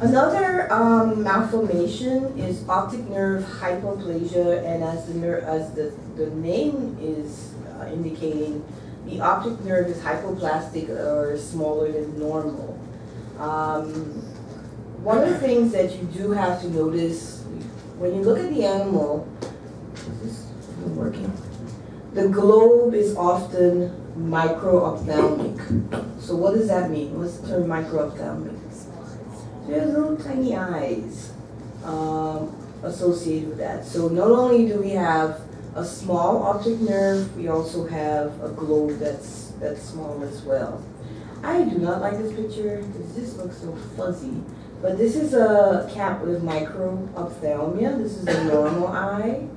Another malformation is optic nerve hypoplasia, and as the name is indicating, the optic nerve is hypoplastic or smaller than normal. One of the things that you do have to notice when you look at the animal, is this working? The globe is often micro-ophthalmic. So what does that mean? What's the term micro-ophthalmic? There's little tiny eyes associated with that. So not only do we have a small optic nerve, we also have a globe that's small as well. I do not like this picture because this looks so fuzzy. But this is a cat with micro-ophthalmia. This is a normal eye.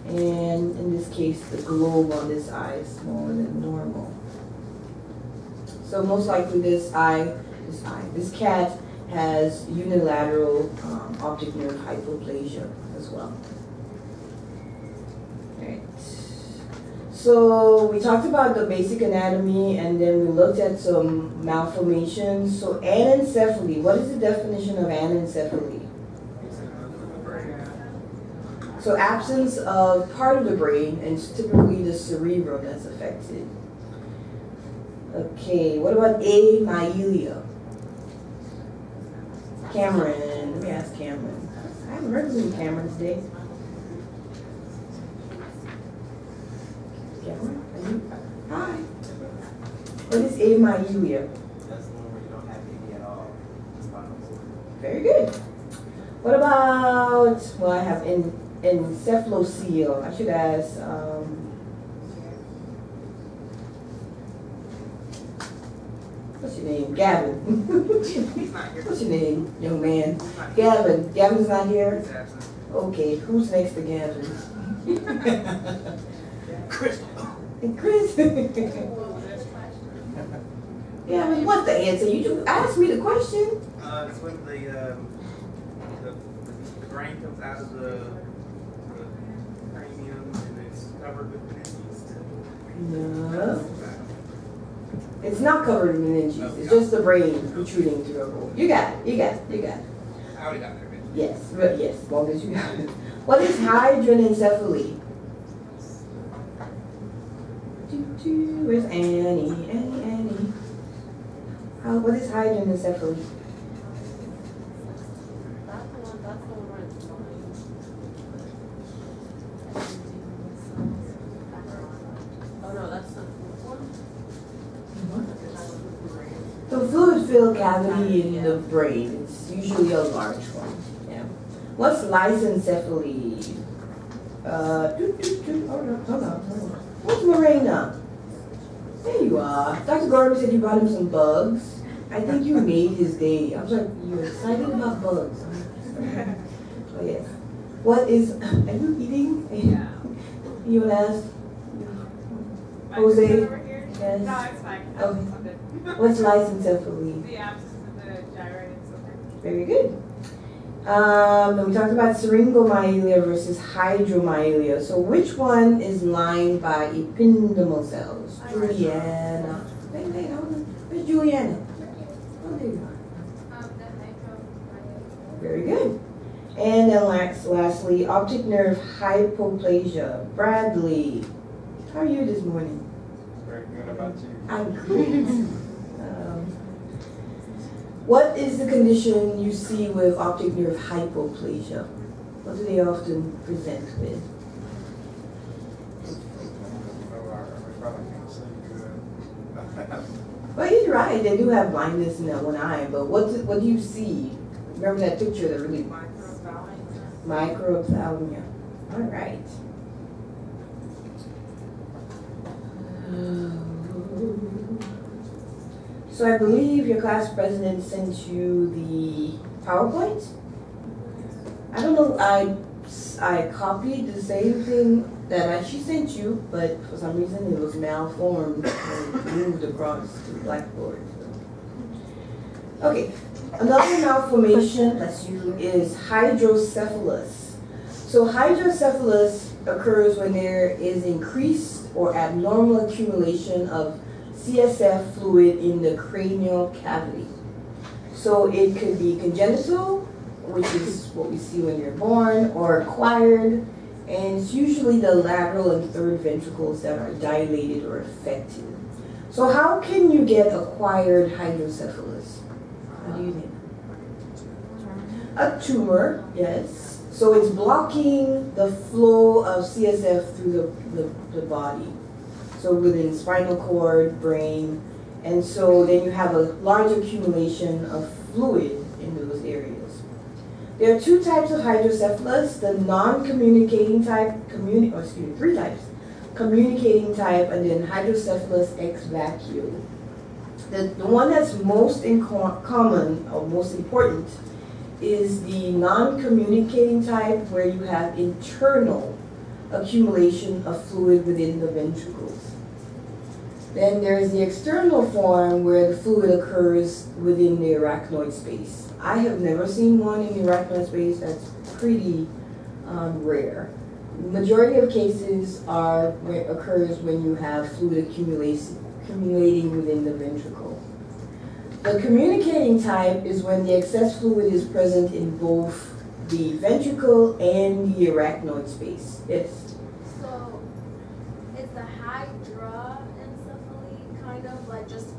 And in this case, the globe on this eye is smaller than normal. So most likely this cat has unilateral optic nerve hypoplasia as well. Right. So we talked about the basic anatomy, and then we looked at some malformations. So anencephaly, what is the definition of anencephaly? So absence of part of the brain, and it's typically the cerebrum that's affected. Okay, what about amyelia? Cameron, let me ask Cameron. I haven't heard from Cameron today. Cameron, are you? Hi. What is amyelia? That's the one where you don't have any at all. Very good. What about, well, I have encephalocele. I should ask, what's your name? Gavin. He's not here. What's your name, young man? Gavin. Gavin's not here? He's absent. Okay, who's next to Gavin? Chris. Chris. Yeah, I mean, what's the answer? You just asked me the question. It's when the brain comes out of the cranium and it's covered with meninges. No. It's not covered in meninges. It's just the brain protruding through a hole. You got it. You got it. You got it. I already got there, man. Yes. Yes. As long as you got it. What is hydranencephaly? Where's Annie? Annie. What is hydranencephaly? The fluid-filled cavity in the brain. It's usually a large one. Yeah. What's lysencephaly? Hold on. Where's Morena? There you are. Dr. Gordon said you brought him some bugs. I think you made his day. I was like, you're excited about bugs. Oh, yes. What is, are you eating? Yeah. You want to ask? Jose? Over here? Yes. No, it's fine. Okay. I'm good. What's lysencephaly? The abscess of the gyroid and so forth. Very good. Then we talked about syringomyelia versus hydromyelia. So which one is lined by ependymal cells? Juliana. Where's Juliana? Oh, there you are. Very good. And then lastly, optic nerve hypoplasia. Bradley, how are you this morning? Very good about you. I'm great. What is the condition you see with optic nerve hypoplasia? What do they often present with? Well, you're right. They do have blindness in that one eye, but what do you see? Remember that picture that really microphthalmia. All right. So I believe your class president sent you the PowerPoint. I don't know. I copied the same thing that she sent you, but for some reason it was malformed and moved across to the blackboard. Okay, another malformation is hydrocephalus. So hydrocephalus occurs when there is increased or abnormal accumulation of CSF fluid in the cranial cavity. So it could be congenital, which is what we see when you're born, or acquired, and it's usually the lateral and third ventricles that are dilated or affected. So how can you get acquired hydrocephalus? What do you think? A tumor, yes. So it's blocking the flow of CSF through the body. So within spinal cord, brain, and so then you have a large accumulation of fluid in those areas. There are two types of hydrocephalus, the non-communicating type, three types. Communicating type, and then hydrocephalus ex vacuo. The one that's most common or most important is the non-communicating type, where you have internal accumulation of fluid within the ventricles. Then there's the external form, where the fluid occurs within the arachnoid space. I have never seen one in the arachnoid space. That's pretty rare. Majority of cases occurs when you have fluid accumulating within the ventricle. The communicating type is when the excess fluid is present in both the ventricle and the arachnoid space. Yes? So, is the hydrocephaly kind of like just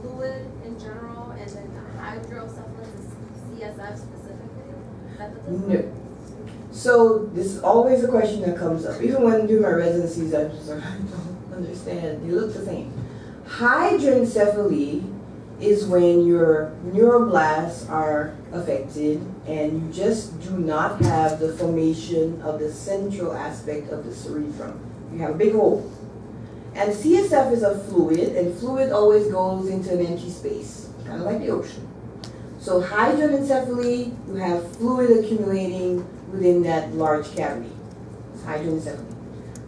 fluid in general, and then the hydrocephalus is CSF specifically? Is that the difference? No. So this is always a question that comes up. Even when I do my residencies, I'm just like, I don't understand. They look the same. Hydrocephaly is when your neuroblasts are affected and you just do not have the formation of the central aspect of the cerebrum. You have a big hole. And CSF is a fluid, and fluid always goes into an empty space, kind of like the ocean. So hydrocephaly, you have fluid accumulating within that large cavity. It's hydrocephaly.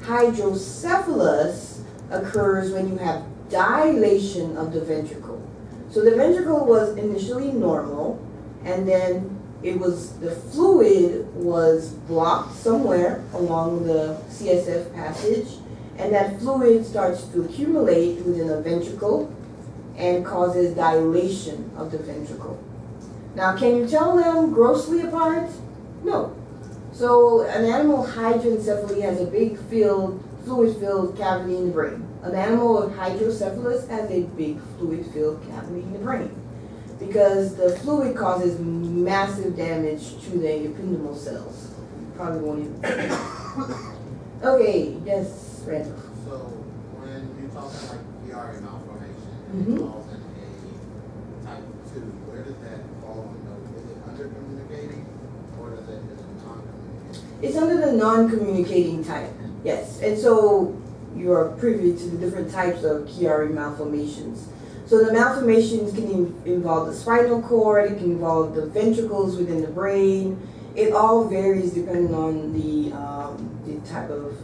Hydrocephalus occurs when you have dilation of the ventricle. So the ventricle was initially normal, and then the fluid was blocked somewhere along the CSF passage, and that fluid starts to accumulate within a ventricle and causes dilation of the ventricle. Now, can you tell them grossly apart? No. So an animal hydrocephaly has a big fluid-filled cavity in the brain. An animal of hydrocephalus has a big fluid-filled cavity in the brain, because the fluid causes massive damage to the ependymal cells. You probably won't even. Okay, yes, Randall. So when you talk about like PRA malformation, Mhm. it falls in a type 2, where does that fall under? Is it under communicating, or is it non-communicating? It's under the non-communicating type, yes. And so you are privy to the different types of Chiari malformations. So the malformations can involve the spinal cord, it can involve the ventricles within the brain. It all varies depending on the type of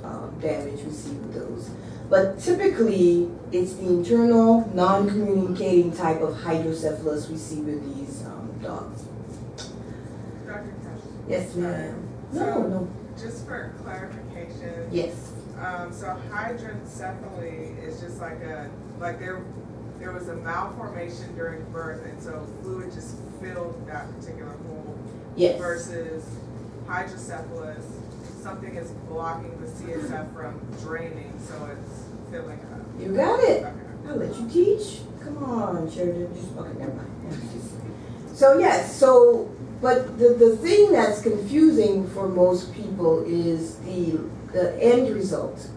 damage we see with those. But typically, it's the internal, non-communicating type of hydrocephalus we see with these dogs. Dr. Cash. Yes, ma'am. So, No. Just for clarification. Yes. So hydrocephaly is just like there was a malformation during birth, and so fluid just filled that particular hole. Yes. Versus hydrocephalus, something is blocking the CSF from draining, so it's filling up. You got it. Okay. I'll let you teach. Come on, Sheridan. Okay, never mind. So yes, but the thing that's confusing for most people is the end result.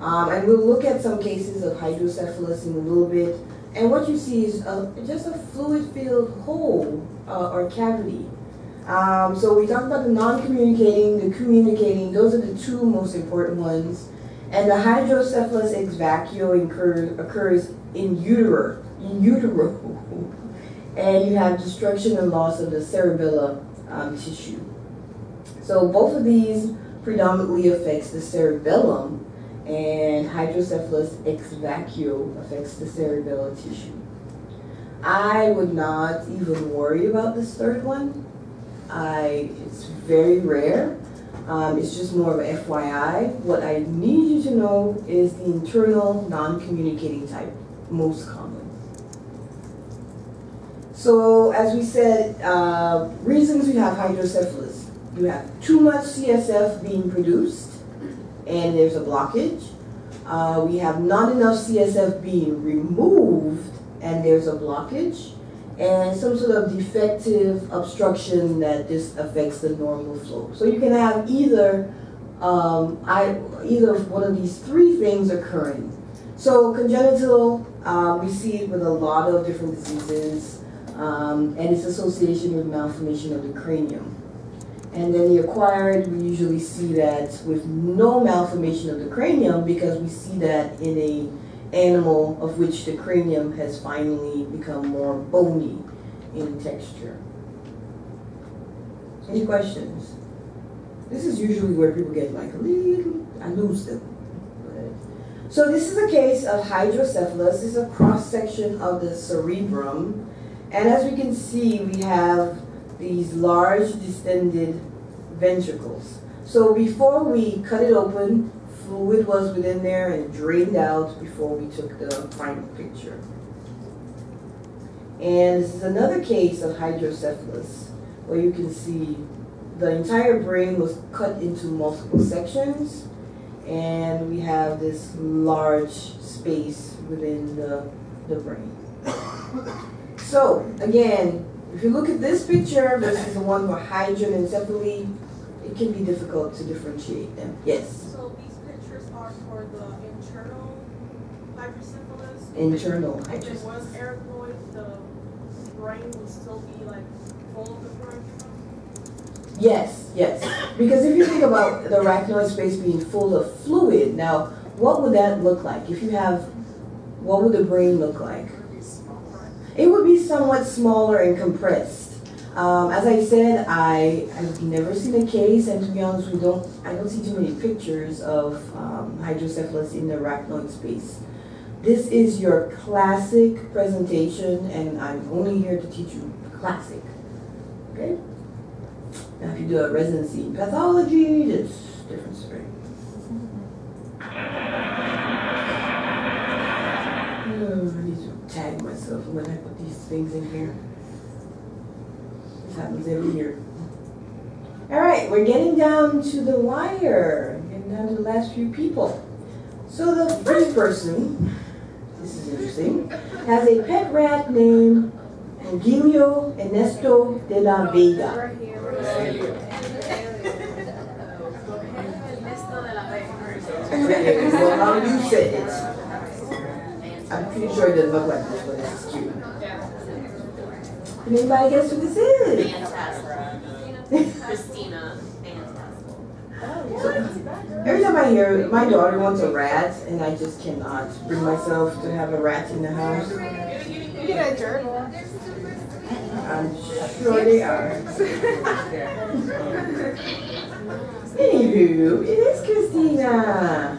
And we'll look at some cases of hydrocephalus in a little bit. And what you see is just a fluid-filled hole or cavity. So we talked about the non-communicating, the communicating. Those are the two most important ones. And the hydrocephalus ex vacuo occurs in utero. And you have destruction and loss of the cerebellar tissue. So both of these predominantly affects the cerebellum, and hydrocephalus ex vacuo affects the cerebellar tissue. I would not even worry about this third one. It's very rare. It's just more of a FYI. What I need you to know is the internal non-communicating type, most common. So as we said, reasons we have hydrocephalus. You have too much CSF being produced, and there's a blockage. We have not enough CSF being removed, and there's a blockage. And some sort of defective obstruction that just affects the normal flow. So you can have either either one of these three things occurring. So congenital, we see it with a lot of different diseases, and its association with malformation of the cranium. And then the acquired, we usually see that with no malformation of the cranium because we see that in a animal of which the cranium has finally become more bony in texture. Any questions? This is usually where people get like a little, I lose them. So this is a case of hydrocephalus. This is a cross-section of the cerebrum. And as we can see, we have these large distended ventricles. So before we cut it open, fluid was within there and drained out before we took the final picture. And this is another case of hydrocephalus, where you can see the entire brain was cut into multiple sections, and we have this large space within the brain. So again, if you look at this picture versus the one for hydranencephaly, it can be difficult to differentiate them. Yes? So these pictures are for the internal hydrocephalus? Internal If it hydrocephalus. was erythroid, the brain would still be like full of the parenchyma? Yes, yes. Because if you think about the arachnoid space being full of fluid, now what would that look like? If you have, what would the brain look like? It would be somewhat smaller and compressed. As I said, I've never seen a case, and to be honest, I don't see too many pictures of hydrocephalus in the arachnoid space. This is your classic presentation, and I'm only here to teach you classic. Okay? Now, if you do a residency in pathology, it's a different story. I need to tag myself when I put these things in here. This happens every year. All right, we're getting down to the wire. Getting down to the last few people. So the first person, this is interesting, has a pet rat named Angilio Ernesto de la Vega. Well, how you said it. I'm pretty sure it doesn't look like this, but it's cute. Can anybody guess who this is? Fantastic. Christina. Fantastic. Every time I hear my daughter wants a rat, and I just cannot bring myself to have a rat in the house. You get a journal. I'm sure they are. Anywho, it is Christina.